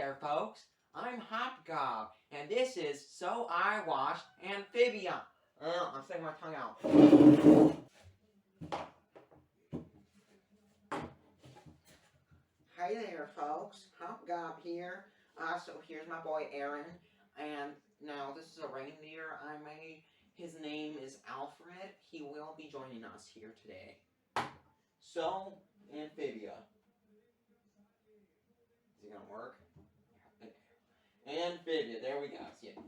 there, folks. I'm Hopgob, and this is So I Watched Amphibia. I'm sticking my tongue out. Hey there, folks. Hopgob here. So here's my boy Aaron, and now this is a reindeer I made. His name is Alfred. He will be joining us here today. So, Amphibia. Is it gonna work? Amphibia, there we go. See it.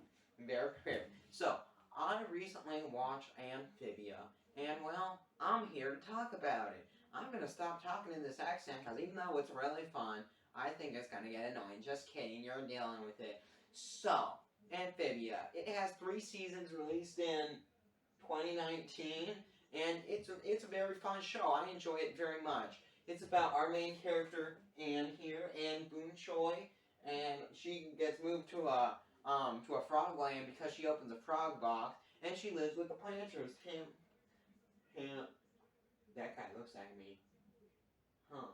Very prepared. So, I recently watched Amphibia, and well, I'm here to talk about it. I'm gonna stop talking in this accent because even though it's really fun, I think it's gonna get annoying. Just kidding, you're dealing with it. So, Amphibia. It has 3 seasons released in 2019, and it's a very fun show. I enjoy it very much. It's about our main character, Anne here, Anne Boon Choi, and she gets moved to a frog land because she opens a frog box, and she lives with the planters. Him, that guy looks like me. Huh.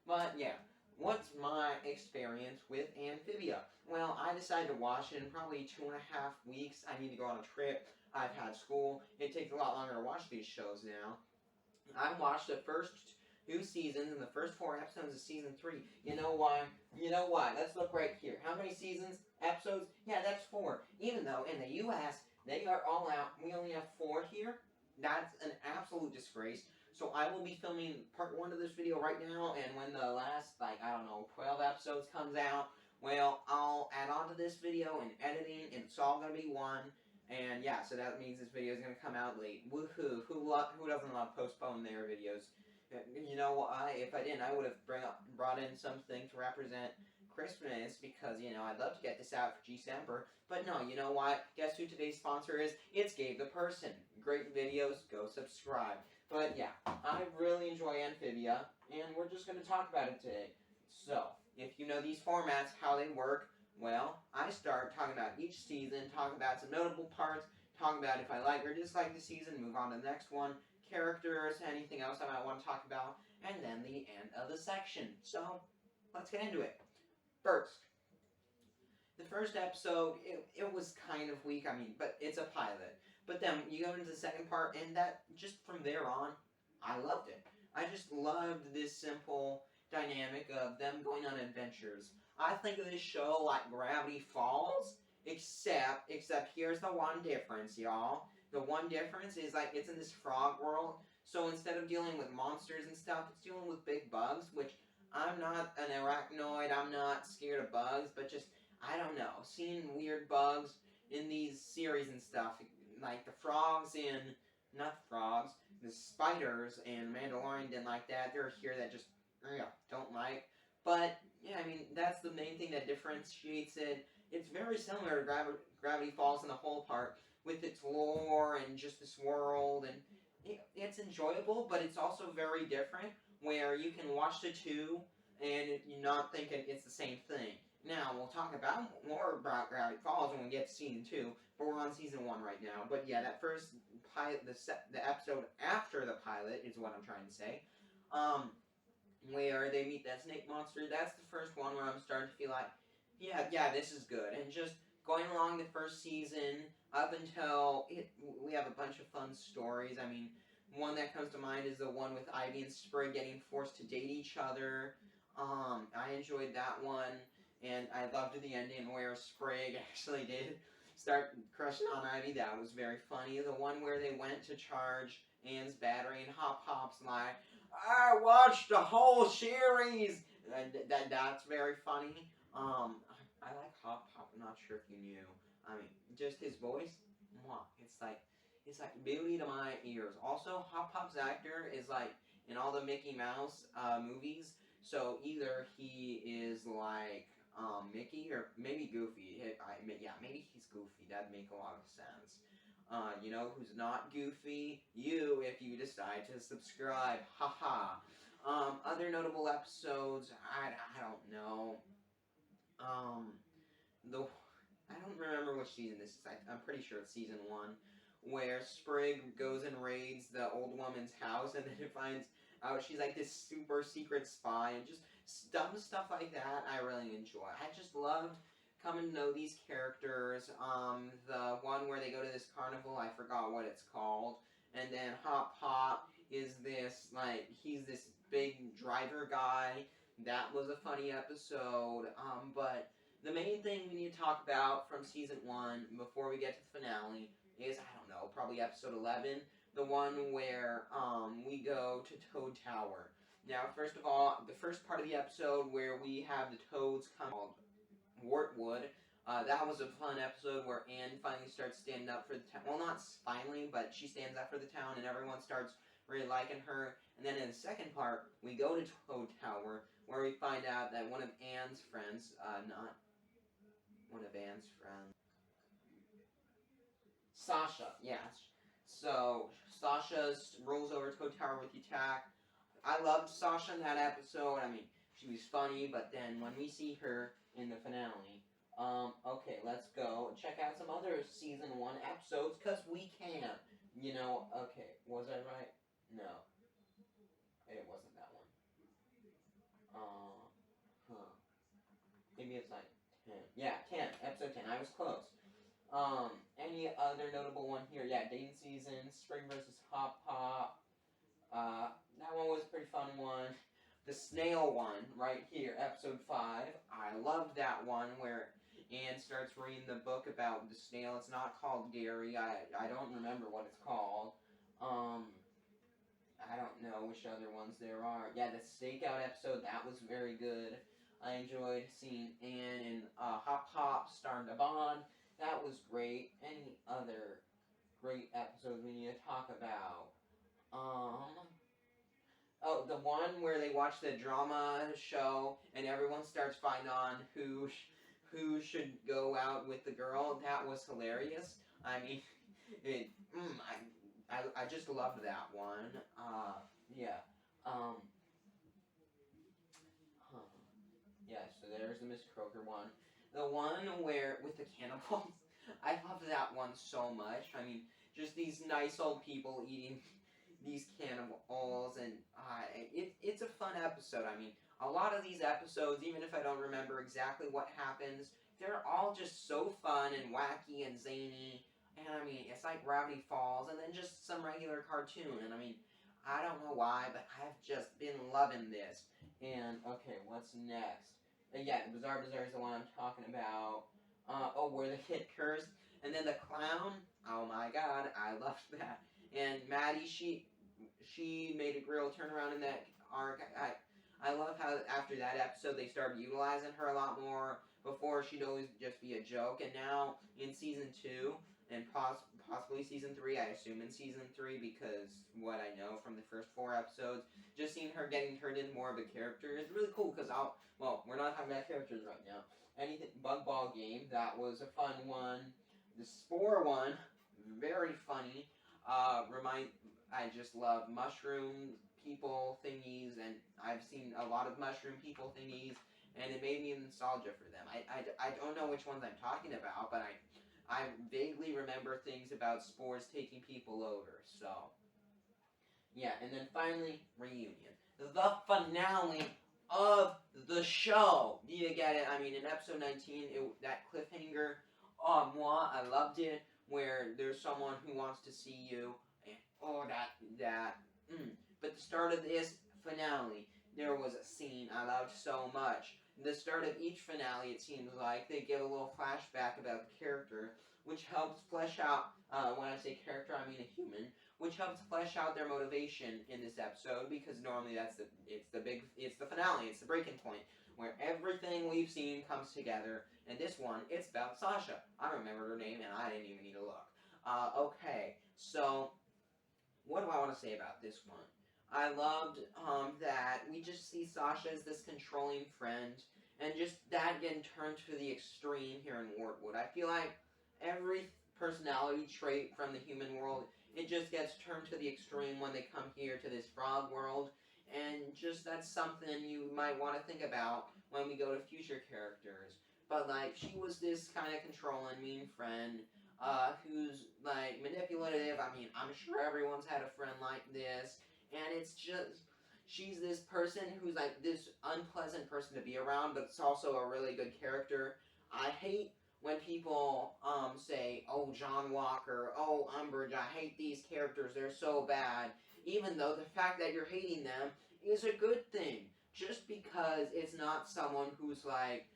But yeah, what's my experience with Amphibia? Well, I decided to watch it in probably 2.5 weeks. I need to go on a trip. I've had school. It takes a lot longer to watch these shows now. I watched the first 2 seasons and the first 4 episodes of season 3. You know why? You know why? Let's look right here. How many seasons? Episodes? Yeah, that's 4. Even though in the U.S. they are all out, we only have 4 here. That's an absolute disgrace. So I will be filming part 1 of this video right now, and when the last, 12 episodes comes out, well, I'll add on to this video and editing, and it's all going to be one. And yeah, so that means this video is going to come out late. Woohoo! Who doesn't love postpone their videos? You know, if I didn't, I would have brought in something to represent Christmas because, I'd love to get this out for December. But no, you know what? Guess who today's sponsor is? It's Gabe the Person. Great videos, go subscribe. But yeah, I really enjoy Amphibia, and we're just going to talk about it today. So, if you know these formats, how they work, well, I start talking about each season, talk about some notable parts, talk about if I like or dislike the season, move on to the next one, characters, anything else I might want to talk about, and then the end of the section. So, let's get into it. First, the first episode, it was kind of weak, but it's a pilot. But then you go into the second part, and that, just from there on, I loved it. I just loved this simple dynamic of them going on adventures. I think of this show like Gravity Falls, except here's the one difference, y'all. The one difference is, it's in this frog world, so instead of dealing with monsters and stuff, it's dealing with big bugs, which I'm not an arachnoid, I'm not scared of bugs, but just, I don't know, seeing weird bugs in these series and stuff, like the frogs in, not the frogs, the spiders and Mandalorian didn't like that. They're here that just, don't like. But, yeah, that's the main thing that differentiates it. It's very similar to Gravity Falls in the whole part, with its lore and just this world, and it's enjoyable, but it's also very different, where you can watch the two, and you're not thinking it's the same thing. Now, we'll talk more about Gravity Falls when we get to season 2, but we're on season 1 right now. But yeah, that first pilot, the episode after the pilot is what I'm trying to say, where they meet that snake monster, that's the first one where I'm starting to feel like, yeah, this is good. And just going along the first season, up until we have a bunch of fun stories. One that comes to mind is the one with Ivy and Sprig getting forced to date each other. I enjoyed that one. And I loved the ending where Sprig actually did start crushing on Ivy. That was very funny. The one where they went to charge Anne's battery and Hop's like, I watched the whole series! That's very funny. I like Hop. I'm not sure if you knew. Just his voice, it's like beauty to my ears. Also, Hop's actor is like in all the Mickey Mouse movies. So either he is like Mickey or maybe Goofy. Maybe he's Goofy. That'd make a lot of sense. You know who's not Goofy? You, if you decide to subscribe. Haha. Other notable episodes, I don't know. I don't remember which season this is. I'm pretty sure it's season 1, where Sprig goes and raids the old woman's house, and then it finds out she's like this super secret spy, and just dumb stuff like that I really enjoy. I just loved coming to know these characters. The one where they go to this carnival, I forgot what it's called. And then Hop Pop is this, like, he's this big driver guy. That was a funny episode. But the main thing we need to talk about from season 1 before we get to the finale is, I don't know, probably episode 11. The one where we go to Toad Tower. Now, first of all, the first part of the episode where we have the toads come called Wartwood. That was a fun episode where Anne finally starts standing up for the town. Well, not finally, but she stands up for the town and everyone starts really liking her. And then in the second part, we go to Toad Tower where we find out that one of Anne's friends, not one of Anne's friends, Sasha, yes. So, Sasha rolls over Toad Tower with the attack. I loved Sasha in that episode. I mean, she was funny, but then when we see her in the finale, okay, let's go check out some other season 1 episodes, because we can. You know, okay, was I right? No. It wasn't that one. Maybe it's like 10. Yeah, 10. Episode 10. I was close. Any other notable one here? Yeah, dating season, Spring versus Hop Pop. That one was a pretty fun one. The snail one, right here, episode 5. I loved that one where Anne starts reading the book about the snail. It's not called Gary. I don't remember what it's called. I don't know which other ones there are. Yeah, the stakeout episode, that was very good. I enjoyed seeing Anne and Hop Hop starting to bond. That was great. Any other great episodes we need to talk about? Oh, the one where they watch the drama show and everyone starts fighting on who should go out with the girl. That was hilarious. I mean, I just loved that one. Yeah. Yeah, so there's the Miss Croaker one. The one where, with the cannibals, I loved that one so much. I mean, just these nice old people eating these cannibals, and it's a fun episode. I mean, a lot of these episodes, even if I don't remember exactly what happens, they're all just so fun and wacky and zany. And I mean, it's like Gravity Falls, and then just some regular cartoon. And I mean, I don't know why, but I've just been loving this. And okay, what's next? Yeah, the Bizarre Bazaar is the one I'm talking about. Where the kid cursed, and then the clown. Oh my God, I loved that. And Maddie, she made a real turnaround in that arc. I love how after that episode they started utilizing her a lot more. Before she'd always just be a joke, and now in season 2 and possibly season 3, I assume in season 3 because what I know from the first 4 episodes, just seeing her getting turned into more of a character is really cool. Because we're not talking about characters right now. Anything Bug Ball Game, that was a fun one. The Spore one, very funny. I just love mushroom people thingies, and I've seen a lot of mushroom people thingies, and it made me nostalgia for them. I don't know which ones I'm talking about, but I vaguely remember things about spores taking people over, so. Yeah, and then finally, reunion. The finale of the show. Do you get it? I mean, in episode 19, that cliffhanger, I loved it, where there's someone who wants to see you, and But the start of this finale, there was a scene I loved so much. The start of each finale, it seems like, they give a little flashback about the character, which helps flesh out, when I say character, I mean a human, which helps flesh out their motivation in this episode, because normally it's the finale, it's the breaking point, where everything we've seen comes together, and this one, it's about Sasha. I remembered her name, and I didn't even need to look. Okay, so, what do I want to say about this one? I loved that we just see Sasha as this controlling friend, and just that getting turned to the extreme here in Wartwood. I feel like every personality trait from the human world, it just gets turned to the extreme when they come here to this frog world, and just that's something you might want to think about when we go to future characters. But like, she was this kind of controlling, mean friend, who's like manipulative. I mean, I'm sure everyone's had a friend like this, and it's just, she's this person who's like this unpleasant person to be around, but it's also a really good character. I hate when people say, "Oh, John Walker, oh, Umbridge, I hate these characters. They're so bad." Even though the fact that you're hating them is a good thing. Just because it's not someone who's like,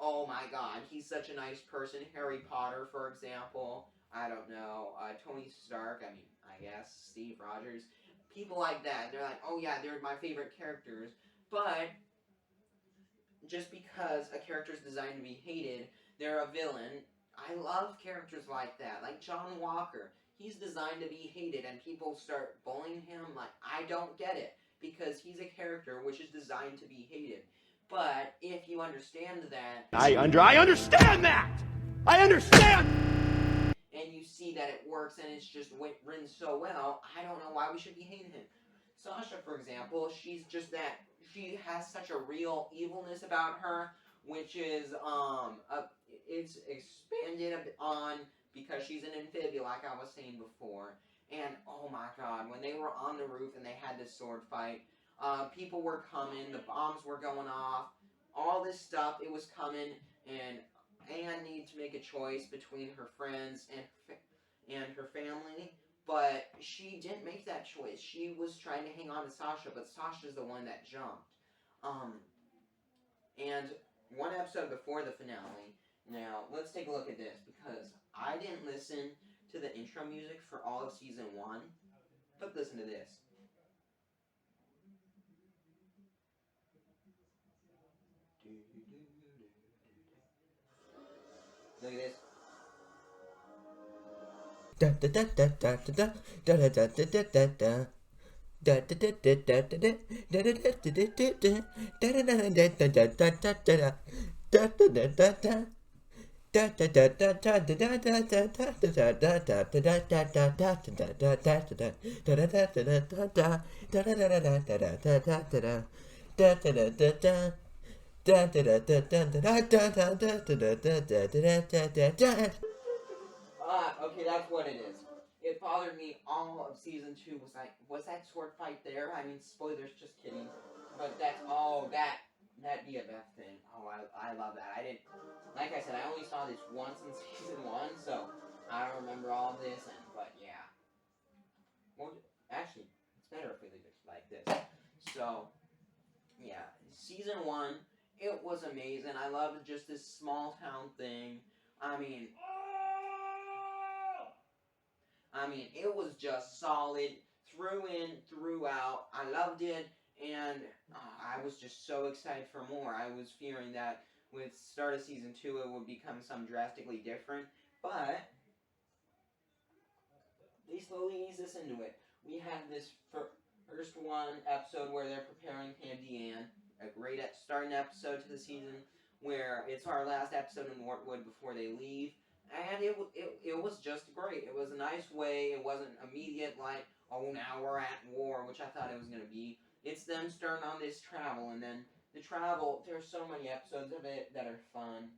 "Oh my God, he's such a nice person." Harry Potter, for example. I don't know. Tony Stark. I mean, I guess Steve Rogers. People like that. They're like, "Oh yeah, they're my favorite characters." But just because a character is designed to be hated, they're a villain. I love characters like that, like John Walker. He's designed to be hated, and people start bullying him. Like, I don't get it, because he's a character which is designed to be hated. But if you understand that, I understand that. I understand. and you see that it works, and it's just written so well, I don't know why we should be hating him. Sasha, for example, she's just that. She has such a real evilness about her, which is it's expanded on because she's an amphibia, like I was saying before. And oh my God, when they were on the roof and they had this sword fight, people were coming, the bombs were going off, all this stuff. It was coming, and Anne needed to make a choice between her friends and her family, but she didn't make that choice. She was trying to hang on to Sasha, but Sasha's the one that jumped. Um, and one episode before the finale, now let's take a look at this because I didn't listen to the intro music for all of season one, but listen to this. Look at this. Da da da da da da da da da da da da da. Da da da da da da da da da da da da. Okay, that's what it is. It bothered me all of season two. Was that sword fight there? I mean, spoilers, just kidding. But that's that BFF thing. Oh, I love that. I didn't, like I said, I only saw this once in season one, so I don't remember all of this. But yeah, well, actually, it's better if we leave it like this. So yeah, season one, it was amazing. I loved just this small town thing. I mean, it was just solid through in, throughout. I loved it, and I was just so excited for more. I was fearing that with start of season two, it would become some drastically different, but they slowly ease us into it. We have this first one episode where they're preparing Candy Ann, a great starting episode to the season, where it's our last episode in Wartwood before they leave. And it was just great. It was a nice way. It wasn't immediate, like, oh, now we're at war, which I thought it was going to be. It's them starting on this travel, and then the travel, there's so many episodes of it that are fun.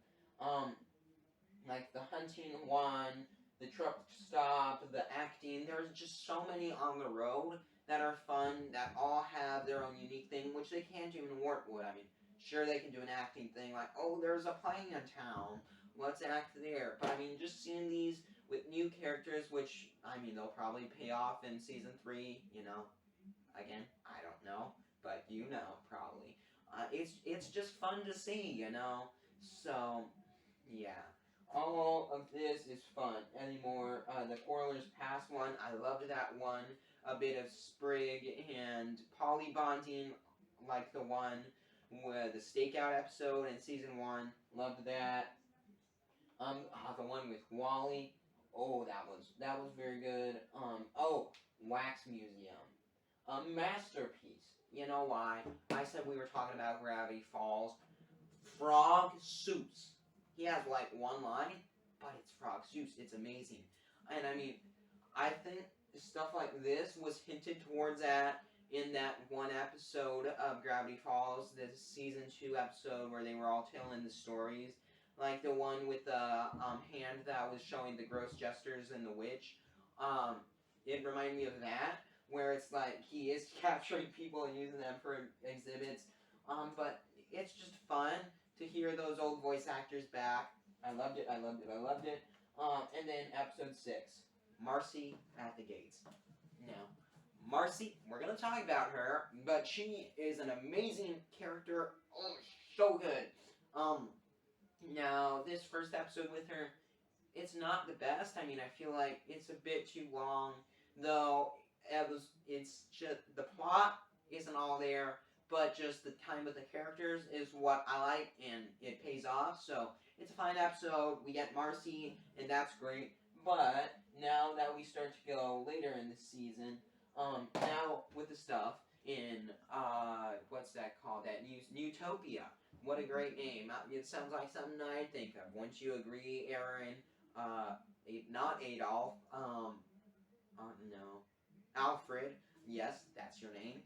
Like the hunting one, the truck stop, the acting. There's just so many on the road that are fun, that all have their own unique thing, which they can't do in Wartwood. I mean, sure, they can do an acting thing like, oh, there's a plane in town, let's act there. But I mean, just seeing these with new characters, which, I mean, they'll probably pay off in season 3, again, I don't know, but probably. It's just fun to see. So, yeah. All of this is fun. Anymore, the Quarrelers Past one, I loved that one. A bit of Sprig and Polly bonding, like the one with the stakeout episode in season 1. Loved that. The one with Wally. Oh, that was very good. Wax Museum, a masterpiece. You know why? I said we were talking about Gravity Falls. Frog Soups. He has like one line, but it's Frog Soups. It's amazing. And I mean, I think stuff like this was hinted towards that in that one episode of Gravity Falls, the season 2 episode where they were all telling the stories. Like the one with the hand that was showing the gross jesters and the witch. Um, it reminded me of that, where it's like he is capturing people and using them for exhibits. But it's just fun to hear those old voice actors back. I loved it. I loved it. I loved it. And then episode 6, Marcy at the Gates. Now, Marcy, we're gonna talk about her, but she is an amazing character. Oh, so good. Now this first episode with her, it's not the best. I mean, I feel like it's a bit too long, though. It's just the plot isn't all there, but just the time with the characters is what I like, and it pays off. So it's a fine episode. We get Marcy, and that's great. But now that we start to go later in the season, now with the stuff in what's that called? That Utopia. What a great name. It sounds like something I'd think of. Wouldn't you agree, Aaron? Not Adolf. No. Alfred. Yes, that's your name.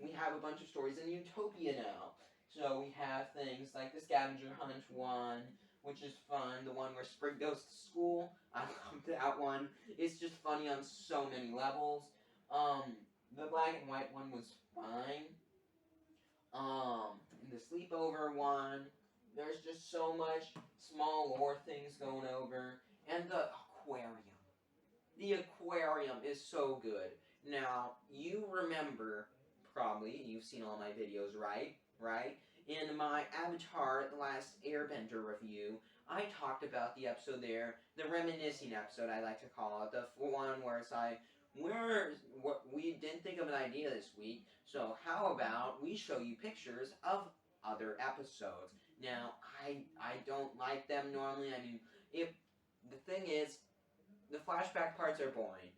We have a bunch of stories in Utopia now. So we have things like the scavenger hunt one, which is fun. The one where Sprig goes to school. I love that one. It's just funny on so many levels. The black and white one was fine. The sleepover one, there's just so much small lore things going over. And the aquarium. The aquarium is so good. Now, you remember, probably, you've seen all my videos, right? Right? In my Avatar, the last Airbender review, I talked about the episode there, the reminiscing episode, I like to call it, the one where it's like, we didn't think of an idea this week, so how about we show you pictures of other episodes? Now, I don't like them normally. I mean, the thing is, the flashback parts are boring.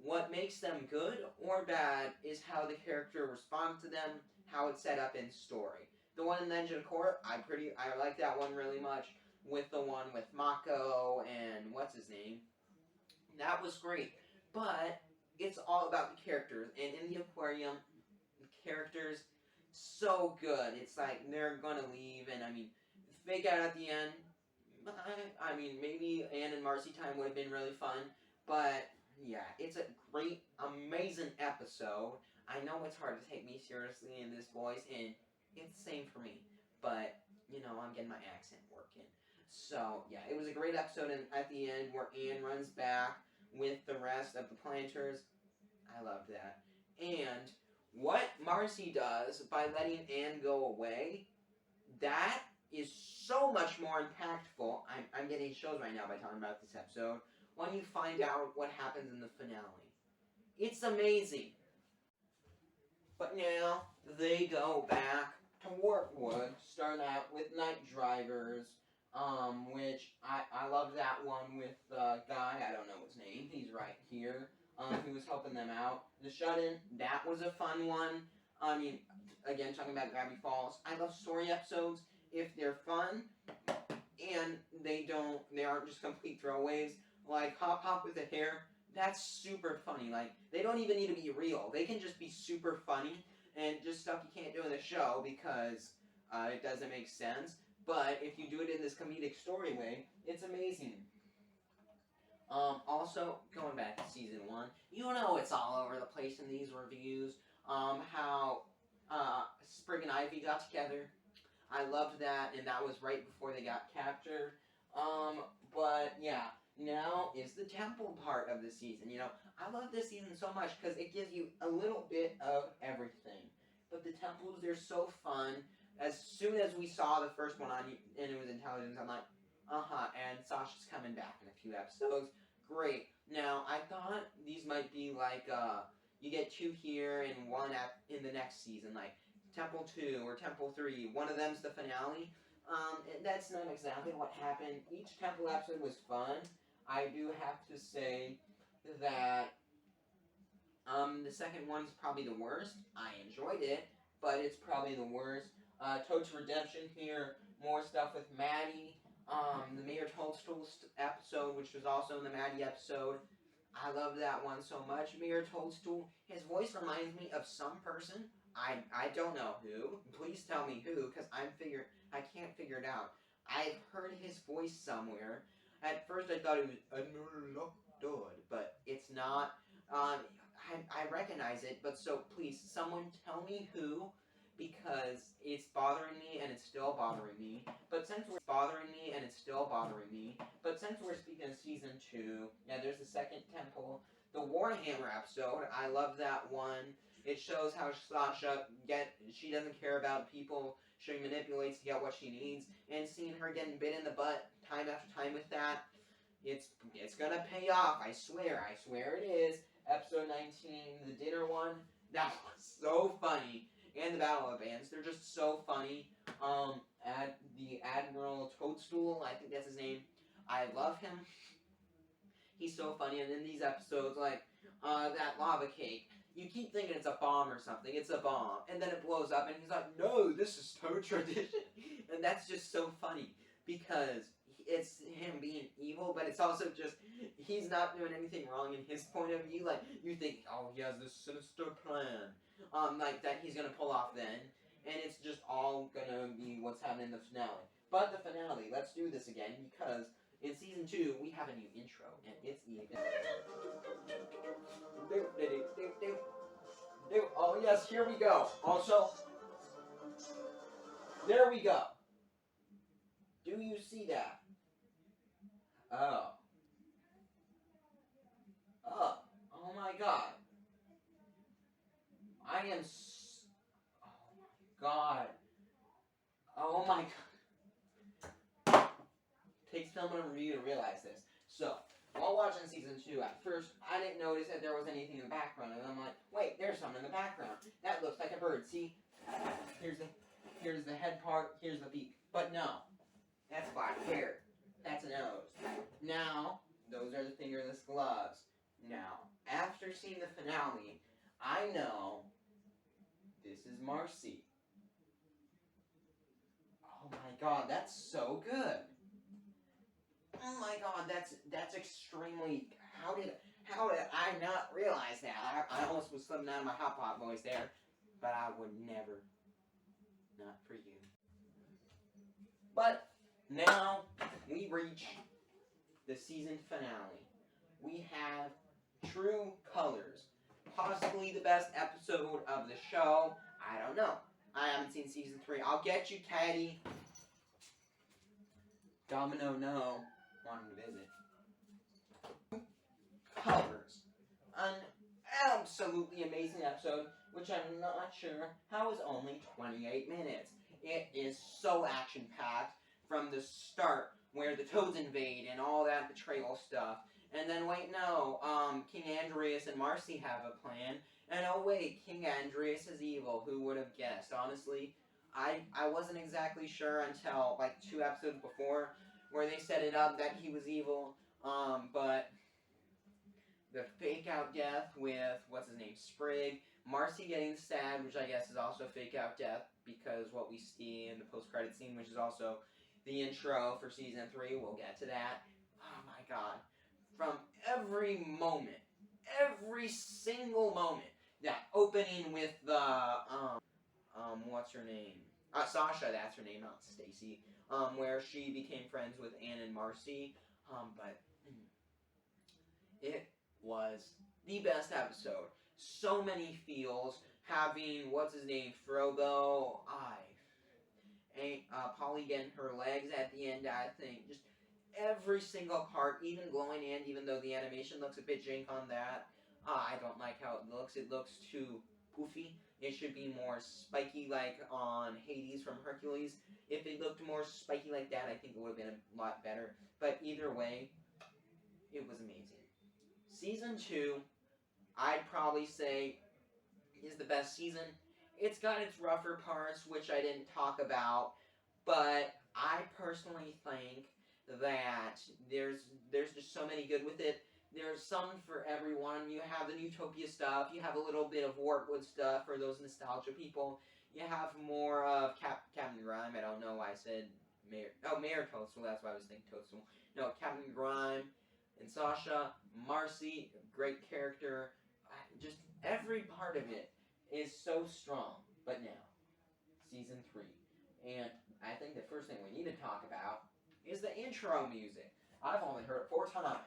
What makes them good or bad is how the character responds to them, how it's set up in story. The one in Legend of Korra, I like that one really much. With the one with Mako and what's his name, that was great. But it's all about the characters, and in the aquarium, the characters so good. It's like they're gonna leave, and I mean, fake out at the end. I mean, maybe Anne and Marcy time would have been really fun, but yeah, it's a great, amazing episode. I know it's hard to take me seriously in this voice, and it's the same for me, but I'm getting my accent working. So yeah, it was a great episode, and at the end where Anne runs back with the rest of the planters, I loved that. And what Marcy does by letting Anne go away, that is so much more impactful. I'm getting chills right now by talking about this episode. When you find out what happens in the finale, it's amazing. But now they go back to Warpwood, start out with Night Drivers, which I love that one with the guy, I don't know his name, he's right here, who was helping them out. The Shut-In, that was a fun one. I mean, again, talking about Gravity Falls, I love story episodes if they're fun and they aren't just complete throwaways. Like Hop Hop with the Hair, that's super funny. Like, they don't even need to be real. They can just be super funny and just stuff you can't do in the show because it doesn't make sense. But if you do it in this comedic story way, it's amazing. Also, going back to season 1, it's all over the place in these reviews. How Sprig and Ivy got together. I loved that, and that was right before they got captured. But yeah, now is the temple part of the season. I love this season so much because it gives you a little bit of everything. But the temples, they're so fun. As soon as we saw the first one on, and it was intelligence, I'm like, and Sasha's coming back in a few episodes. Great. Now, I thought these might be like, you get 2 here and 1 in the next season, like Temple 2 or Temple 3. One of them's the finale. That's not exactly what happened. Each Temple episode was fun. I do have to say that the second one's probably the worst. I enjoyed it, but it's probably the worst. Toad's Redemption here, more stuff with Maddie. The Mayor Toadstool episode, which was also in the Maddie episode. I love that one so much. Mayor Toadstool, his voice reminds me of some person. I don't know who. Please tell me who, because I can't figure it out. I've heard his voice somewhere. At first I thought it was Admiral Lockdoor, but it's not. I recognize it, but so please, someone tell me who, because it's bothering me and it's still bothering me. But since we're speaking of season 2, yeah, there's the second temple. The Warhammer episode, I love that one. It shows how Sasha she doesn't care about people. She manipulates to get what she needs, and seeing her getting bit in the butt time after time with that, it's gonna pay off. I swear it is. Episode 19, the dinner one, that was so funny. And the Battle of the Bands, they're just so funny. The Admiral Toadstool, I think that's his name. I love him. He's so funny. And in these episodes, like that lava cake, you keep thinking it's a bomb or something. It's a bomb, and then it blows up, and he's like, "No, this is Toad tradition," and that's just so funny because it's him being evil, but it's also just he's not doing anything wrong in his point of view. Like you think, oh, he has this sinister plan, like that he's gonna pull off then, and it's just all gonna be what's happening in the finale. But the finale, let's do this again because in season 2 we have a new intro, and it's even. Oh yes, here we go. Also, there we go. Do you see that? Oh. Oh. Oh my god. I am oh my god. Oh my god. Takes someone a review to realize this. So, while watching season 2, at first, I didn't notice that there was anything in the background. And I'm like, wait, there's something in the background. That looks like a bird. See? Here's the head part, here's the beak. But no. That's black hair. That's a nose. Now, those are the fingerless gloves. Now, after seeing the finale, I know this is Marcy. Oh my god, that's so good. Oh my god, that's extremely. How did I not realize that? I almost was slipping out of my hot pot voice there, but I would never. Not for you. But now we reach the season finale. We have True Colors, possibly the best episode of the show. I don't know. I haven't seen season 3. I'll get you, Teddy. Domino, no. Wanting to visit. Colors. An absolutely amazing episode, which I'm not sure how is only 28 minutes. It is so action-packed from the start, where the Toads invade and all that betrayal stuff. And then, wait, no, King Andreas and Marcy have a plan. And oh wait, King Andreas is evil. Who would have guessed? Honestly, I wasn't exactly sure until, like, 2 episodes before, where they set it up that he was evil. But the fake out death with, what's his name, Sprig, Marcy getting sad, which I guess is also fake out death, because what we see in the post-credit scene, which is also the intro for season 3, we'll get to that. Oh my god. From every moment, every single moment, that opening with the, what's her name? Sasha, that's her name, not Stacy, where she became friends with Anne and Marcy, but it was the best episode. So many feels, having, what's his name, Frobo, Polly getting her legs at the end, I think, just every single part, even glowing and even though the animation looks a bit jank on that, I don't like how it looks too poofy. It should be more spiky like on Hades from Hercules. If it looked more spiky like that, I think it would have been a lot better. But either way, it was amazing. Season 2, I'd probably say, is the best season. It's got its rougher parts, which I didn't talk about, but I personally think that there's just so many good with it. There's some for everyone. You have the Utopia stuff. You have a little bit of Warpwood stuff for those nostalgia people. You have more of Captain Grime. I don't know why I said Mayor Toadstool. That's why I was thinking Toadstool. No, Captain Grime and Sasha, Marcy, great character. Just every part of it is so strong. But now, season 3. And I think the first thing we need to talk about is the intro music. I've only heard it 4 times.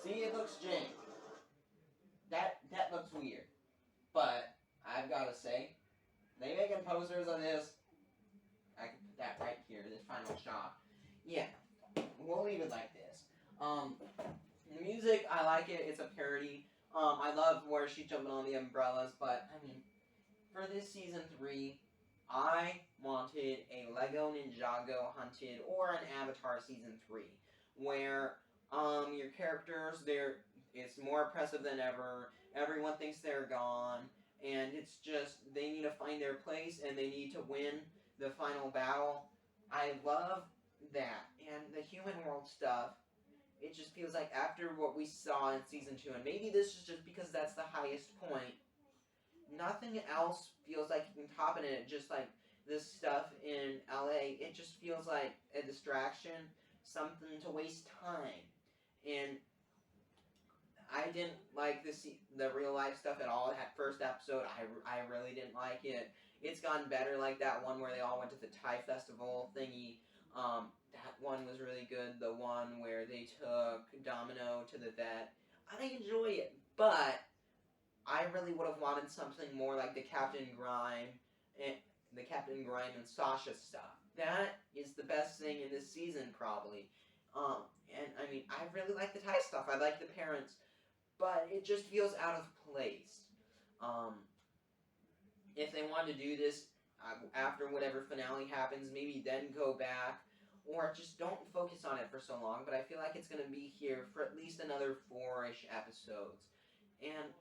See, it looks jank. That looks weird. But I've gotta say, they making posters of this. I can put that right here, this final shot. Yeah, we'll leave it like this. The music, I like it. It's a parody. I love where she's jumping on the umbrellas, but I mean, for this season 3, I wanted a Lego Ninjago Hunted or an Avatar season 3, where your characters it's more oppressive than ever. Everyone thinks they're gone, and it's just they need to find their place and they need to win the final battle. I love that, and the human world stuff. It just feels like after what we saw in season 2, and maybe this is just because that's the highest point, nothing else feels like you can top it. Just like this stuff in LA, it just feels like a distraction, something to waste time. And I didn't like the real life stuff at all. That first episode, I really didn't like it. It's gotten better, like that one where they all went to the Thai festival thingy. That one was really good. The one where they took Domino to the vet. I enjoy it, but I really would have wanted something more like the Captain Grime and Sasha stuff. That is the best thing in this season, probably. And I mean, I really like the Thai stuff. I like the parents, but it just feels out of place. Um, if they want to do this after whatever finale happens, maybe then go back, or just don't focus on it for so long. But I feel like it's going to be here for at least another 4-ish episodes, and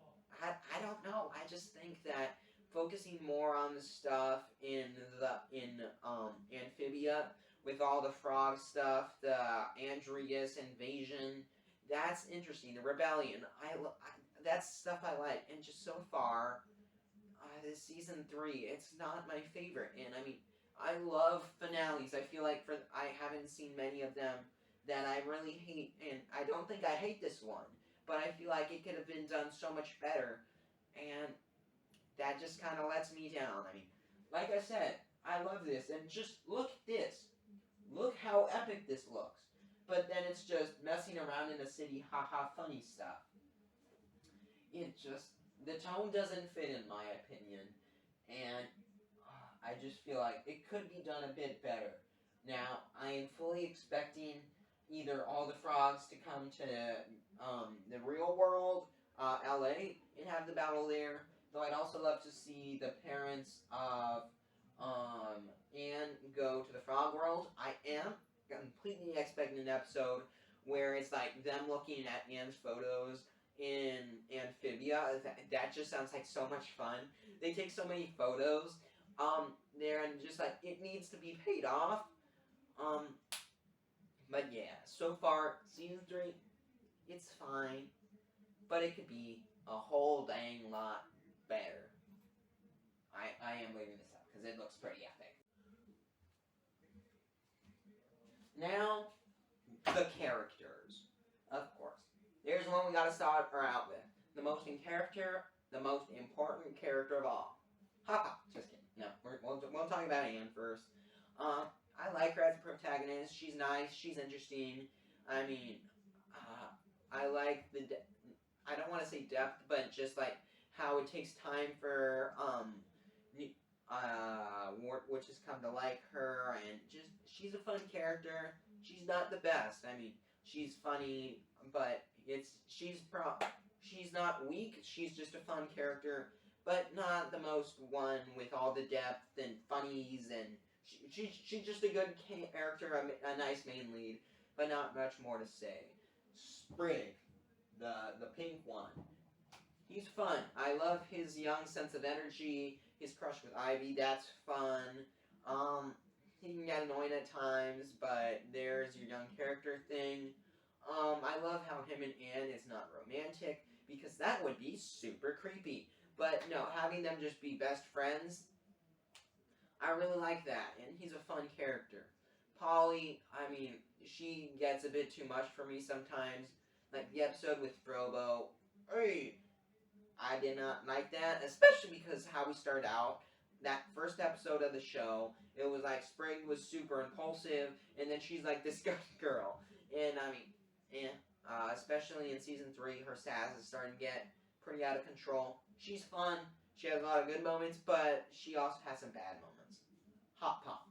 I don't know. I just think that focusing more on the stuff in Amphibia with all the frog stuff, the Andreas invasion, that's interesting. The rebellion, that's stuff I like. And just so far, this season 3, it's not my favorite. And I mean, I love finales. I feel like I haven't seen many of them that I really hate, and I don't think I hate this one, but I feel like it could have been done so much better, and that just kind of lets me down. I mean, like I said, I love this, and just look at this. Look how epic this looks. But then it's just messing around in the city, haha, funny stuff. The tone doesn't fit in my opinion, and I just feel like it could be done a bit better. Now, I am fully expecting either all the frogs to come to the real world, LA, and have the battle there. Though I'd also love to see the parents of Anne go to the frog world. I am completely expecting an episode where it's like them looking at Anne's photos in Amphibia. That just sounds like so much fun. They take so many photos there, and just like it needs to be paid off. But yeah, so far season 3, it's fine, but it could be a whole dang lot better. I am leaving this up because it looks pretty epic. Now, the characters, of course. There's one we gotta start out with. The most important character of all. Haha, just kidding. No, we'll talk about Anne first. I like her as a protagonist. She's nice. She's interesting. I mean, I like I don't want to say depth, but just like how it takes time for witches come to like her, and just she's a fun character. She's not the best. I mean, she's funny, but she's not weak. She's just a fun character, but not the most one with all the depth and funnies, and she's just a good character, a nice main lead, but not much more to say. Sprig, the pink one. He's fun. I love his young sense of energy. His crush with Ivy, that's fun. he can get annoying at times, but there's your young character thing. I love how him and Anne is not romantic, because that would be super creepy. But no, having them just be best friends, I really like that, and he's a fun character. Polly, I mean, she gets a bit too much for me sometimes. Like the episode with Frobo. Hey, I did not like that, especially because how we started out. That first episode of the show, it was like Sprig was super impulsive, and then she's like this good girl. And I mean, especially in season 3, her sass is starting to get pretty out of control. She's fun, she has a lot of good moments, but she also has some bad moments. Hop Pop.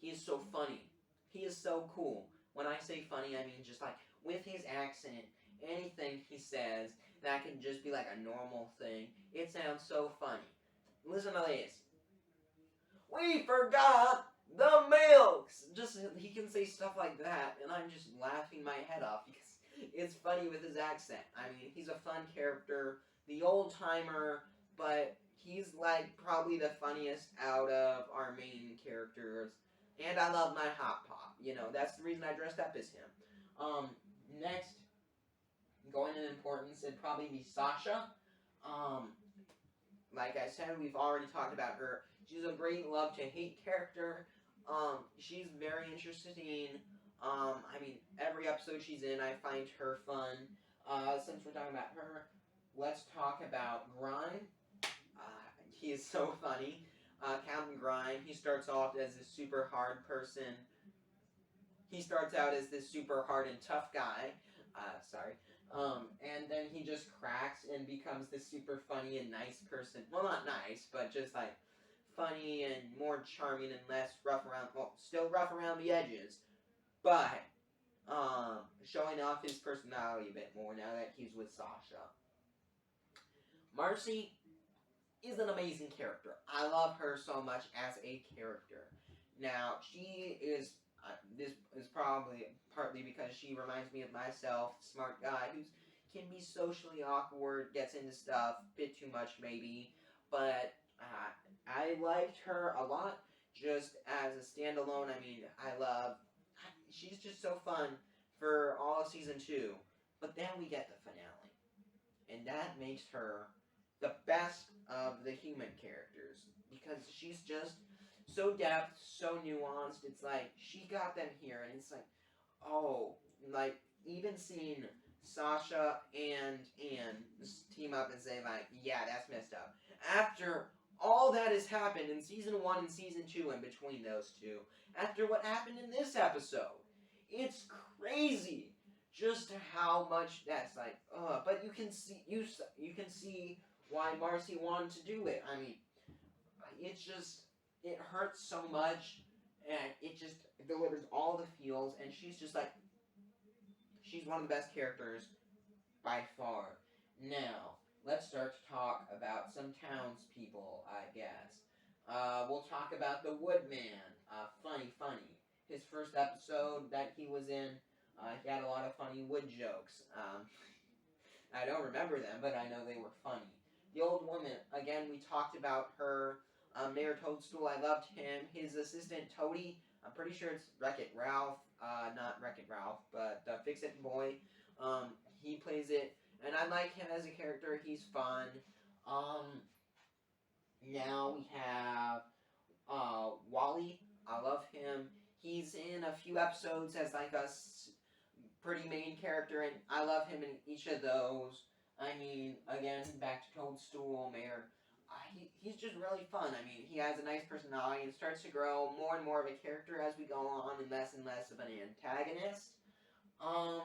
He is so funny. He is so cool. When I say funny, I mean just like with his accent, anything he says that can just be like a normal thing, it sounds so funny. Listen to this. We forgot the milks! Just, he can say stuff like that, and I'm just laughing my head off because it's funny with his accent. I mean, he's a fun character, the old timer, but he's like probably the funniest out of our main characters. And I love my Hot Pop. You know, that's the reason I dressed up as him. Next, going in importance, it'd probably be Sasha. Like I said, we've already talked about her. She's a great love to hate character. She's very interesting. I mean, every episode she's in, I find her fun. Since we're talking about her, let's talk about Grime. He is so funny. Captain Grime, he starts off as this super hard person. He starts out as this super hard and tough guy. Sorry. And then he just cracks and becomes this super funny and nice person. Well, not nice, but just like funny and more charming and less rough around. Well, still rough around the edges, but showing off his personality a bit more now that he's with Sasha. Marcy is an amazing character. I love her so much as a character. Now, she is, this is probably partly because she reminds me of myself, smart guy who can be socially awkward, gets into stuff, a bit too much maybe, but I liked her a lot just as a standalone. I mean, she's just so fun for all of season 2, but then we get the finale, and that makes her the best of the human characters because she's just so depth, so nuanced. It's like she got them here, and it's like, oh, like even seeing Sasha and Anne team up and say like, yeah, that's messed up. After all that has happened in season 1 and season 2, and between those two, after what happened in this episode, it's crazy just how much that's like. But you can see why Marcy wanted to do it. I mean, it hurts so much, and it just delivers all the feels, and she's one of the best characters by far. Now, let's start to talk about some townspeople, I guess. We'll talk about the Woodman. Funny. His first episode that he was in, he had a lot of funny wood jokes. I don't remember them, but I know they were funny. The old woman, again, we talked about her. Mayor Toadstool, I loved him. His assistant, Toady, I'm pretty sure it's Wreck-It Ralph. Not Wreck-It Ralph, but Fix-It Boy. He plays it, and I like him as a character. He's fun. Now we have Wally. I love him. He's in a few episodes as like a pretty main character, and I love him in each of those. I mean, again, back to Toadstool, Mayor. He's just really fun. I mean, he has a nice personality and starts to grow more and more of a character as we go on and less of an antagonist. I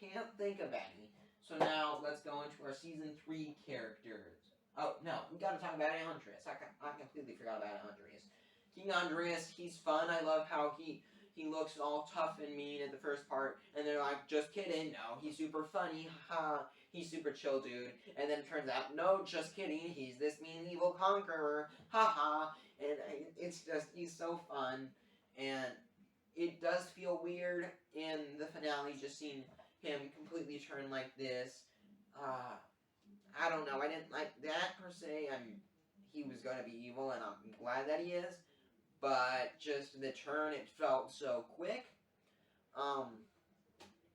can't think of any. So now, let's go into our season 3 characters. Oh, no, we gotta talk about Andres. I completely forgot about Andres. King Andreas, he's fun. I love how he looks all tough and mean at the first part, and they're like, just kidding, no, he's super funny, haha, he's super chill dude, and then it turns out, no, just kidding, he's this mean evil conqueror, haha, and it's just, he's so fun, and it does feel weird in the finale, just seeing him completely turn like this. I don't know, I didn't like that per se. he was gonna be evil, and I'm glad that he is. But just the turn, it felt so quick.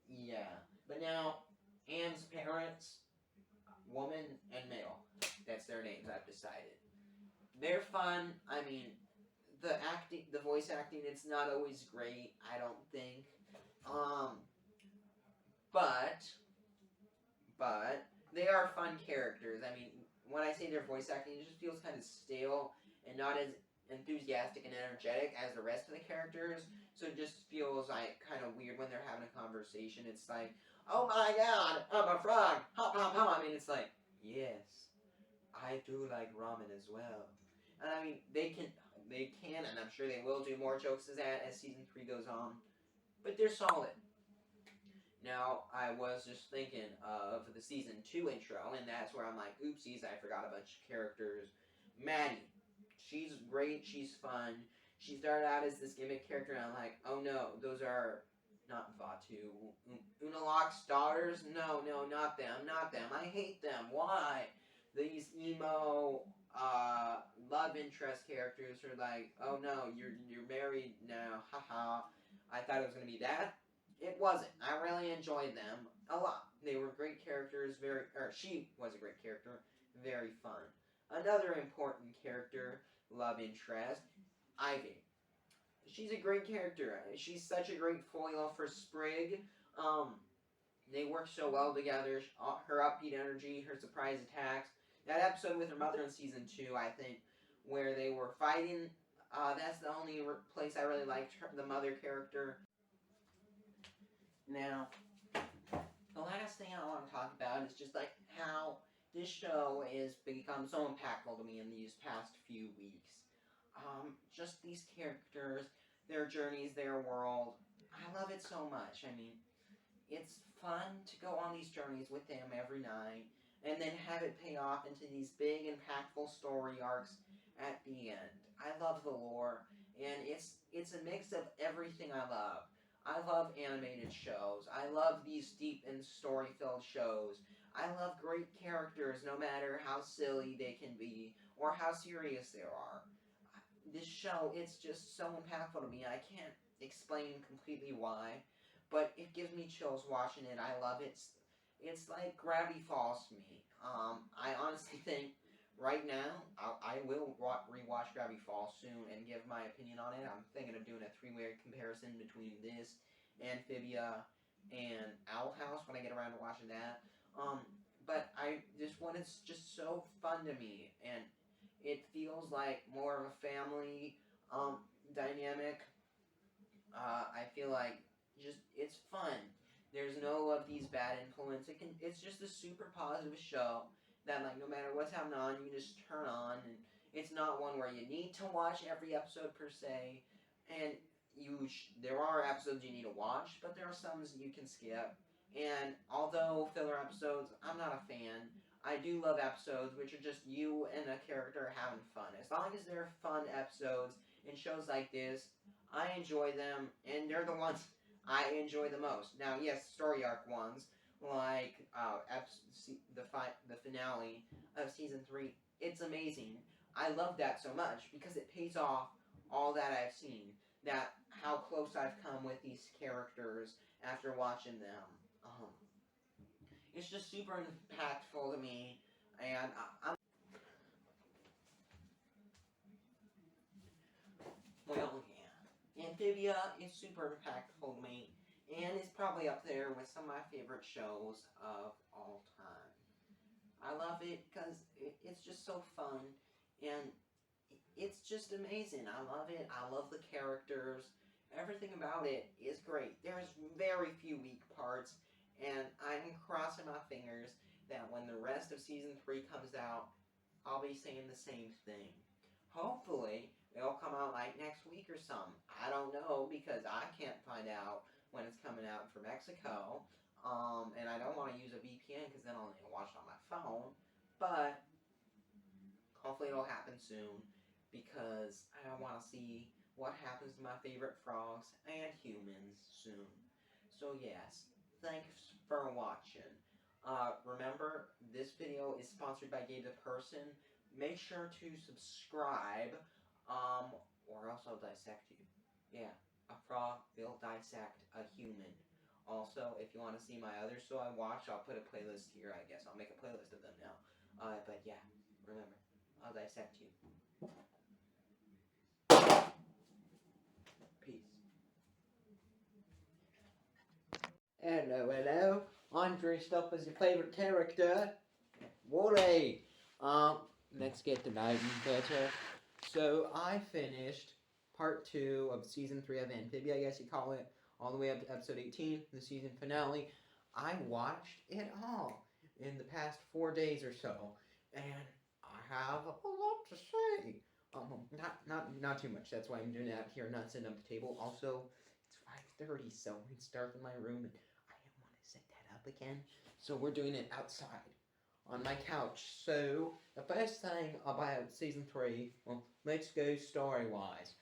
Yeah. But now, Anne's parents, woman and male, that's their names. I've decided. They're fun. I mean, the voice acting, it's not always great. I don't think. Um, but they are fun characters. I mean, when I say their voice acting, it just feels kind of stale and not as enthusiastic and energetic as the rest of the characters. So it just feels like kind of weird when they're having a conversation. It's like, oh my god, I'm a frog, hop hop hop. I mean, it's like, yes, I do like ramen as well. And I mean, they can, and I'm sure they will do more jokes as that as season 3 goes on. But they're solid. Now, I was just thinking of the season 2 intro, and that's where I'm like, oopsies, I forgot a bunch of characters. Maddie, she's great, she's fun. She started out as this gimmick character, and I'm like, oh no, those are not Vatu. Unalak's daughters? No, not them, I hate them. Why? These emo, love interest characters are like, oh no, you're married now, haha. I thought it was gonna be that. It wasn't. I really enjoyed them a lot. They were great characters, she was a great character, very fun. Another important character, love interest, Ivy. She's a great character. She's such a great foil for Sprig. They work so well together. Her upbeat energy, her surprise attacks. That episode with her mother in season 2, I think, where they were fighting, that's the only place I really liked the mother character. Now, the last thing I want to talk about is just like how this show has become so impactful to me in these past few weeks. Just these characters, their journeys, their world. I love it so much. I mean, it's fun to go on these journeys with them every night and then have it pay off into these big, impactful story arcs at the end. I love the lore, and it's a mix of everything I love. I love animated shows. I love these deep and story-filled shows. I love great characters, no matter how silly they can be or how serious they are. This show, it's just so impactful to me. I can't explain completely why, but it gives me chills watching it. I love it. It's like Gravity Falls to me. I honestly think right now I will rewatch Gravity Falls soon and give my opinion on it. I'm thinking of doing a 3-way comparison between this, Amphibia, and Owl House when I get around to watching that. But this one is just so fun to me, and it feels like more of a family dynamic. I feel like it's fun. There's no of these bad influence. It's just a super positive show that like no matter what's happening on, you can just turn on, and it's not one where you need to watch every episode per se. And there are episodes you need to watch, but there are some you can skip. And although filler episodes, I'm not a fan. I do love episodes which are just you and a character having fun. As long as they're fun episodes in shows like this, I enjoy them, and they're the ones I enjoy the most. Now, yes, story arc ones, like the finale of season 3, it's amazing. I love that so much because it pays off all that I've seen. That how close I've come with these characters after watching them. It's just super impactful to me, and I'm well, yeah. Amphibia is super impactful to me, and is probably up there with some of my favorite shows of all time. I love it because it's just so fun, and it's just amazing. I love it. I love the characters. Everything about it is great. There's very few weak parts, and I'm crossing my fingers that when the rest of season 3 comes out, I'll be saying the same thing. Hopefully, it'll come out like next week or something. I don't know because I can't find out when it's coming out for Mexico. And I don't want to use a VPN because then I'll only watch it on my phone. But hopefully it'll happen soon because I want to see what happens to my favorite frogs and humans soon. So yes, thanks for watching. Remember, this video is sponsored by Gay the Person. make sure to subscribe, or else I'll dissect you. Yeah, a frog will dissect a human. Also, if you want to see my other show I watch, I'll put a playlist here, I guess. I'll make a playlist of them now. But yeah, remember, I'll dissect you. Peace. Hello. I'm dressed up as your favorite character, Wally. Let's get to know him better. So I finished part 2 of season 3 of Amphibia, I guess you call it, all the way up to episode 18, the season finale. I watched it all in the past 4 days or so, and I have a lot to say. Not too much. That's why I'm doing it out here, not sitting up the table. Also, it's 5:30, so it's dark in my room, and I didn't want to set that up again. So we're doing it outside on my couch. So the first thing about season 3, well, let's go story-wise.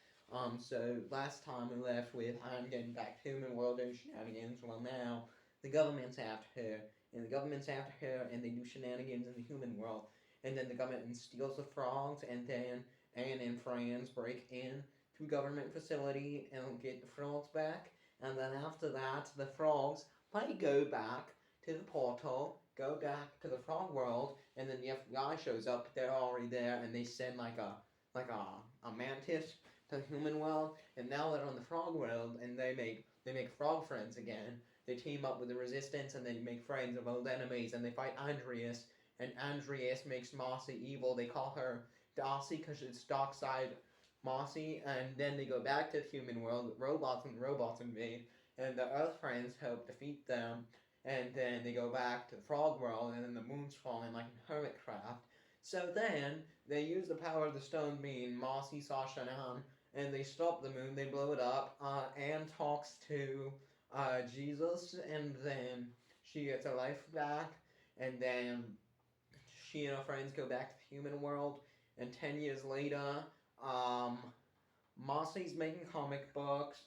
So last time we left with I'm getting back to human world and shenanigans. Well, now the government's after her, and the government's after her, and they do shenanigans in the human world, and then the government steals the frogs, and then Anne and friends break in to government facility and get the frogs back, and then after that, the frogs they go back to the portal, go back to the frog world, and then the FBI shows up. They're already there, and they send like a mantis to the human world, and now they're on the frog world, and they make frog friends again. They team up with the resistance, and they make friends of old enemies, and they fight Andreas, and Andreas makes Mossy evil. They call her Darcy because it's dark side Mossy, and then they go back to the human world. Robots invade, and the Earth friends help defeat them. And then they go back to the frog world, and then the moon's falling like in Hermitcraft. So then they use the power of the stone being Mossy, Sasha, and Anne, and they stop the moon. They blow it up. Anne talks to Jesus, and then she gets her life back, and then she and her friends go back to the human world. And 10 years later, um, Mossy's making comic books.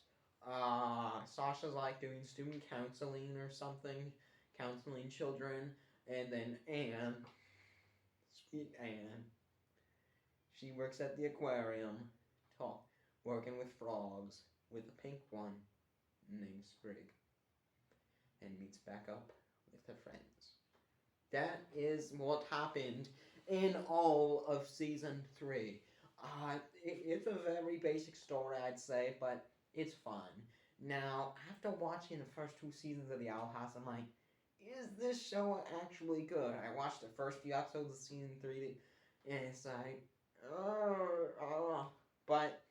Sasha's like doing student counseling or something, counseling children, and then Anne, sweet Anne, she works at the aquarium, working with frogs, with a pink one named Sprig, and meets back up with her friends. That is what happened in all of season 3. It's a very basic story, I'd say, but it's fun. Now, after watching the first 2 seasons of The Owl House, I'm like, is this show actually good? I watched the first few episodes of season 3, and it's like, but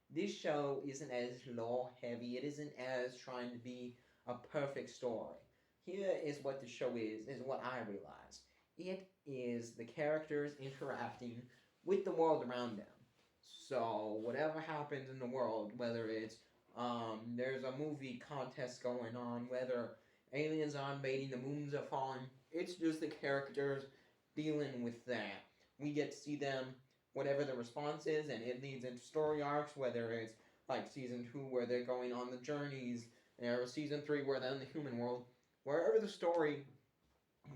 this show isn't as lore heavy. It isn't as trying to be a perfect story. Here is what the show is what I realize. It is the characters interacting with the world around them. So whatever happens in the world, whether it's there's a movie contest going on, whether aliens are invading, the moons are falling, it's just the characters dealing with that. We get to see them, whatever the response is, and it leads into story arcs, whether it's like season 2 where they're going on the journeys, or season 3 where they're in the human world. Wherever the story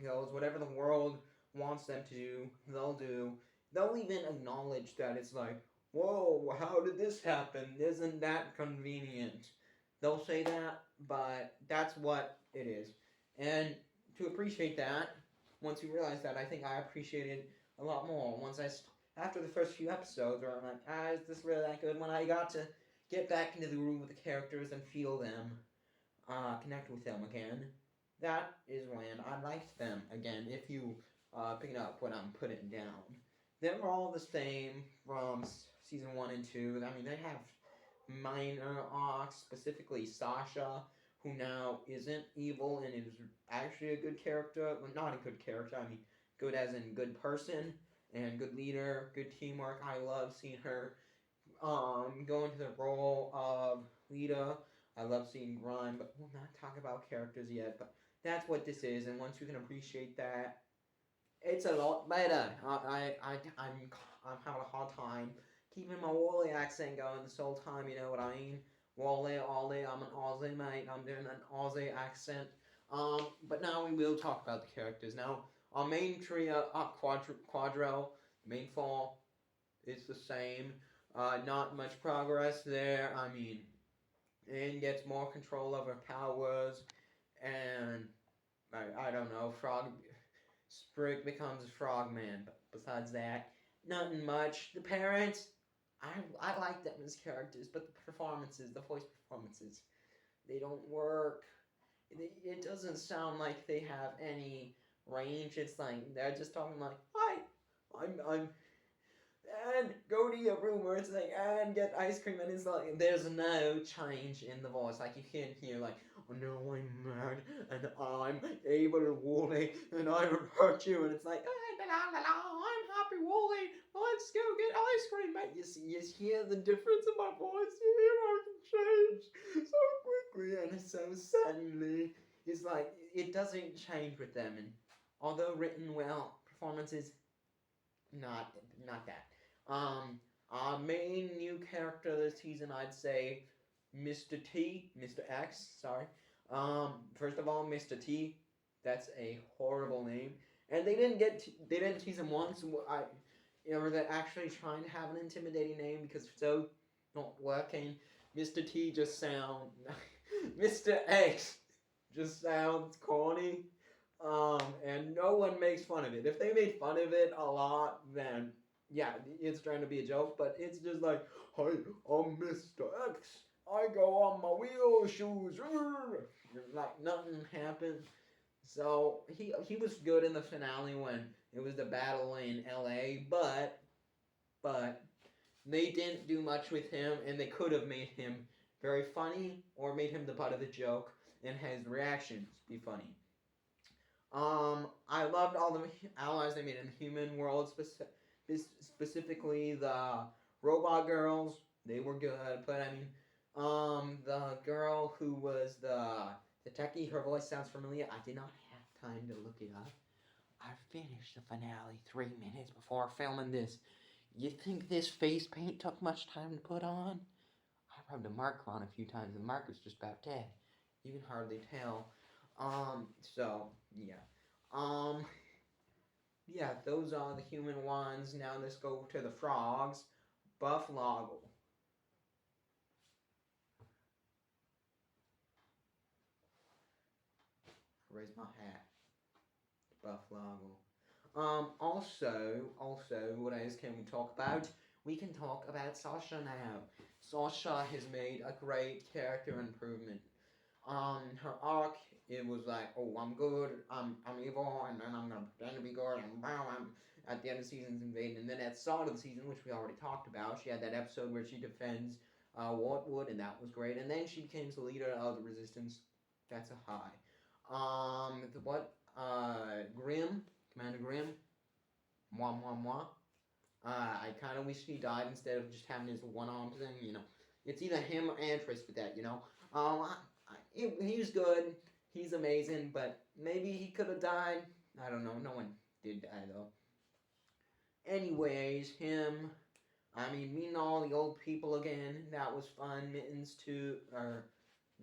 goes, whatever the world wants them to do, they'll do. They'll even acknowledge that it's like, whoa, how did this happen? Isn't that convenient? They'll say that, but that's what it is. And to appreciate that, once you realize that, I think I appreciate it a lot more. After the first few episodes, where I'm like, is this really that good? When I got to get back into the room with the characters and feel them, connect with them again, that is when I liked them again. If you pick up what I'm putting down, they're all the same from season 1 and 2. I mean, they have minor arcs, specifically Sasha, who now isn't evil and is actually a good character. Well, not a good character, I mean, good as in good person and good leader, good teamwork. I love seeing her go into the role of Lita. I love seeing Grime, but we'll not talk about characters yet. But that's what this is, and once you can appreciate that, it's a lot better. I'm having a hard time keeping my Wally accent going this whole time. You know what I mean? Wally, Ollie. I'm an Aussie mate. I'm doing an Aussie accent. But now we will talk about the characters. Now, our main trio, Quadro, Mainfall, it's the same. Not much progress there. I mean, Anne gets more control of her powers, and I don't know, Sprig becomes a frogman. But besides that, nothing much. The parents, I like them as characters, but the voice performances, they don't work. It doesn't sound like they have any range. It's like they're just talking like, "Hi, I'm and go to your room," where it's like, and get ice cream, and it's like there's no change in the voice. Like you can't hear like, "Oh no, I'm mad and I'm able to Wooly and I will hurt you," and it's like, "I'm Happy Wooly. Let's go get ice cream." Mate, you hear the difference in my voice. You hear how it can change so quickly and so suddenly. It's like it doesn't change with them, and although written well, performances not that. Our main new character this season, I'd say, Mr. X. Sorry. First of all, Mr. T. That's a horrible name, and they didn't tease him once. They're actually trying to have an intimidating name because so not working. Mr. T just sound Mr. X just sounds corny. And no one makes fun of it. If they made fun of it a lot, then yeah, it's trying to be a joke, but it's just like, "Hi, I'm Mr. X. I go on my wheel shoes." Like nothing happened. So he was good in the finale when it was the battle in LA, but they didn't do much with him, and they could have made him very funny or made him the butt of the joke and his reactions be funny. I loved all the allies they made in the human world, specifically the robot girls. They were good, but I mean, the girl who was the techie, her voice sounds familiar. I did not have time to look it up. I finished the finale 3 minutes before filming this. You think this face paint took much time to put on? I rubbed a marker on a few times, and the marker's just about dead. You can hardly tell. So yeah. Um, yeah, those are the human ones. Now let's go to the frogs. Buffalo. Raise my hat. Buffalo. Also, what else can we talk about? We can talk about Sasha now. Sasha has made a great character improvement. Her arc, it was like, "Oh, I'm good, I'm evil, and then I'm gonna pretend to be good, and wow, I'm at the end of the season's invading." And then at the start of the season, which we already talked about, she had that episode where she defends Wartwood, and that was great. And then she became the leader of the Resistance. That's a high. Grim, Commander Grim, moi moi moi. I kind of wish he died instead of just having his one arm thing. It's either him or Antris with that. He's good. He's amazing, but maybe he could have died. I don't know. No one did die though. Anyways, him. I mean, meeting all the old people again. That was fun. Mittens too, or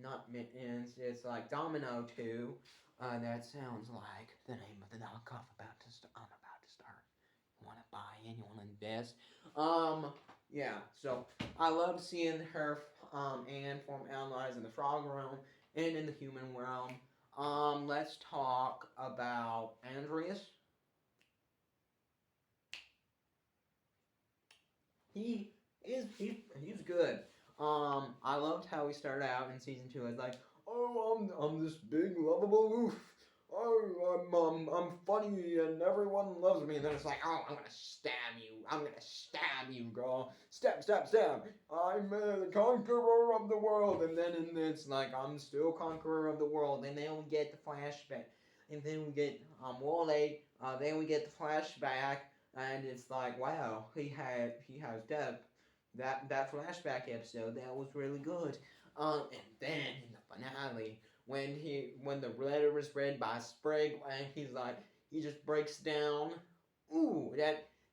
not Mittens. It's like Domino too. That sounds like the name of the knockoff I'm about to start. You want to buy in? You want to invest? Yeah. So I love seeing her and form allies in the frog realm and in the human realm. Let's talk about Andreas. He's good. I loved how he started out in season 2 as like, "Oh, I'm this big lovable oof. Oh, I'm funny and everyone loves me." And then it's like, "Oh, I'm gonna stab you. I'm gonna stab you, girl. Stab, stab, stab. I'm the conqueror of the world." And then it's like, "I'm still conqueror of the world." And then we get the flashback. And then we get Wale. Then we get the flashback. And it's like, wow, he has depth. That flashback episode, that was really good. And then in the finale, when the letter is read by Sprig, and he just breaks down. Ooh,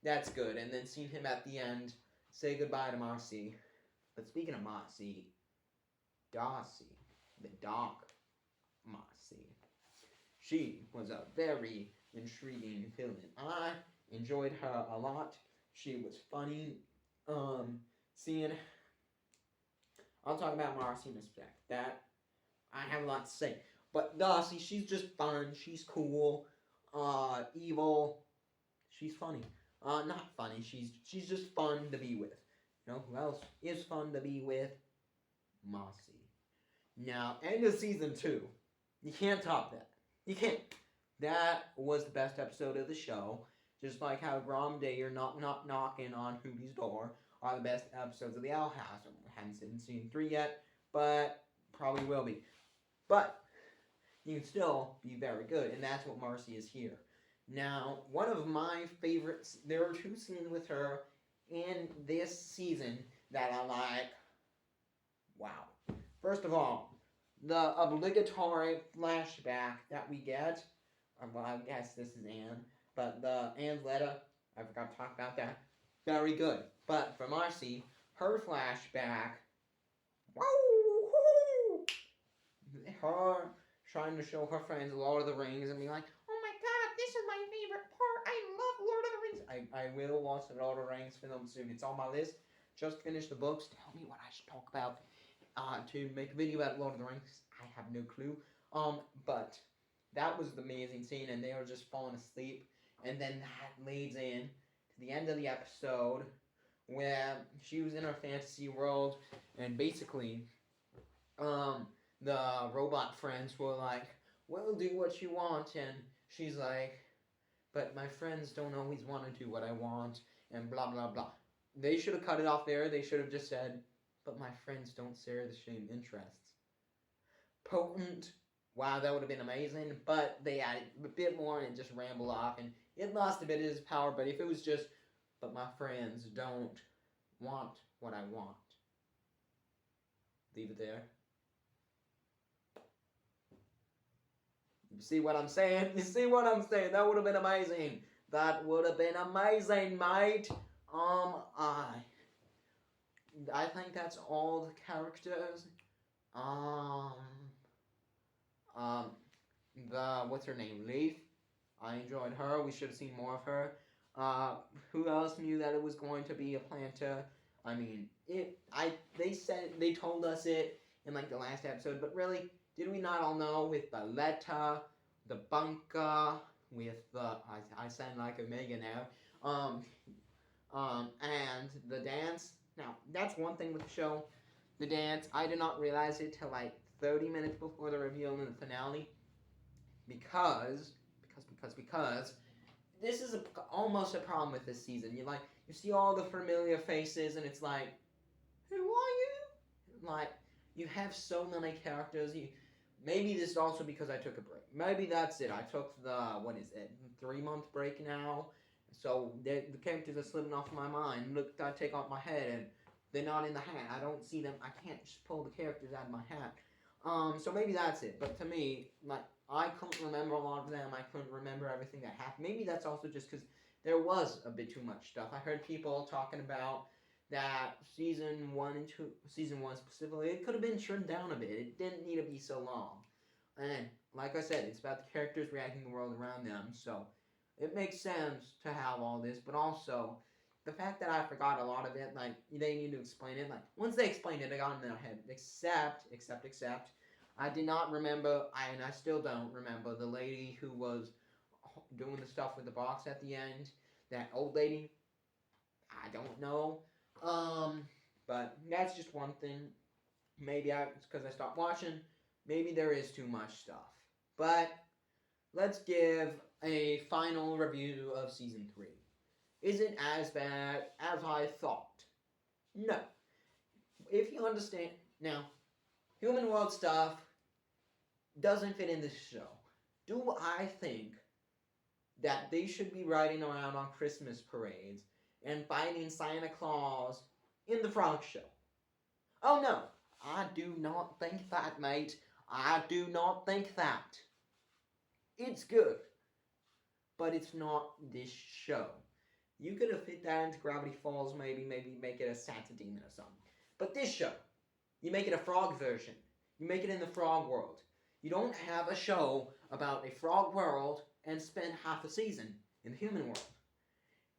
that's good. And then seeing him at the end say goodbye to Marcy. But speaking of Marcy, Darcy, the dog Marcy, she was a very intriguing villain. I enjoyed her a lot. She was funny. Seeing, I'll talk about Marcy in a sec. That I have a lot to say. But Darcy, she's just fun. She's cool. Evil. She's funny. Not funny. She's just fun to be with. You know who else is fun to be with? Marcy. Now, end of season 2. You can't top that. You can't. That was the best episode of the show. Just like how Grom Day or Knock Knock Knocking on Hooty's Door are the best episodes of the Owl House. I haven't seen season 3 yet, but probably will be. But you can still be very good, and that's what Marcy is here. Now, one of my favorites, there are 2 scenes with her in this season that I like. Wow. First of all, the obligatory flashback that we get, well, I guess this is Anne, but the Anne's letter, I forgot to talk about that, very good. But for Marcy, her flashback, woo, her trying to show her friends Lord of the Rings and be like, oh my god, this is my favorite part, I love Lord of the Rings. I will watch the Lord of the Rings film soon, it's on my list. Just finished the books, tell me what I should talk about to make a video about Lord of the Rings. I have no clue. But that was the amazing scene, and they were just falling asleep. And then that leads in to the end of the episode, where she was in her fantasy world, and basically, the robot friends were like, "We'll do what you want," and she's like, "But my friends don't always want to do what I want," and blah blah blah. They should have cut it off there. They should have just said, "But my friends don't share the same interests." Potent. Wow, that would have been amazing. But they added a bit more and it just rambled off. And it lost a bit of its power. But if it was just, "But my friends don't want what I want." Leave it there. You see what I'm saying? You see what I'm saying? That would have been amazing. That would have been amazing, mate. I think that's all the characters. What's her name? Leaf. I enjoyed her. We should have seen more of her. Who else knew that it was going to be a planter? I mean, they told us it in like the last episode, but really, did we not all know with the letter, the bunker, with the, I sound like Omega now, and the dance. Now, that's one thing with the show. The dance, I did not realize it till like 30 minutes before the reveal in the finale. Because this is almost a problem with this season. You see all the familiar faces and it's like, who are you? Like, you have so many characters. Maybe this is also because I took a break. Maybe that's it. I took the, 3-month break now. So the characters are slipping off my mind. Look, I take off my head and they're not in the hat. I don't see them. I can't just pull the characters out of my hat. So maybe that's it. But to me, like, I couldn't remember a lot of them. I couldn't remember everything that happened. Maybe that's also just because there was a bit too much stuff. I heard people talking about that season 1 specifically, it could have been trimmed down a bit. It didn't need to be so long. And like I said, it's about the characters reacting to the world around them. So it makes sense to have all this, but also the fact that I forgot a lot of it, like, they need to explain it. Like, once they explained it, I got in their head. Except, I did not remember, and I still don't remember, the lady who was doing the stuff with the box at the end. That old lady. I don't know. But that's just one thing. Maybe it's because I stopped watching. Maybe there is too much stuff. But let's give a final review of Season 3. Is it as bad as I thought? No. If you understand... Now, human world stuff doesn't fit in this show. Do I think that they should be riding around on Christmas parades and fighting Santa Claus in the Frog Show? Oh no, I do not think that, mate. I do not think that. It's good, but it's not this show. You could have fit that into Gravity Falls, maybe make it a Santa Demon or something. But this show, you make it a frog version. You make it in the frog world. You don't have a show about a frog world and spend half a season in the human world.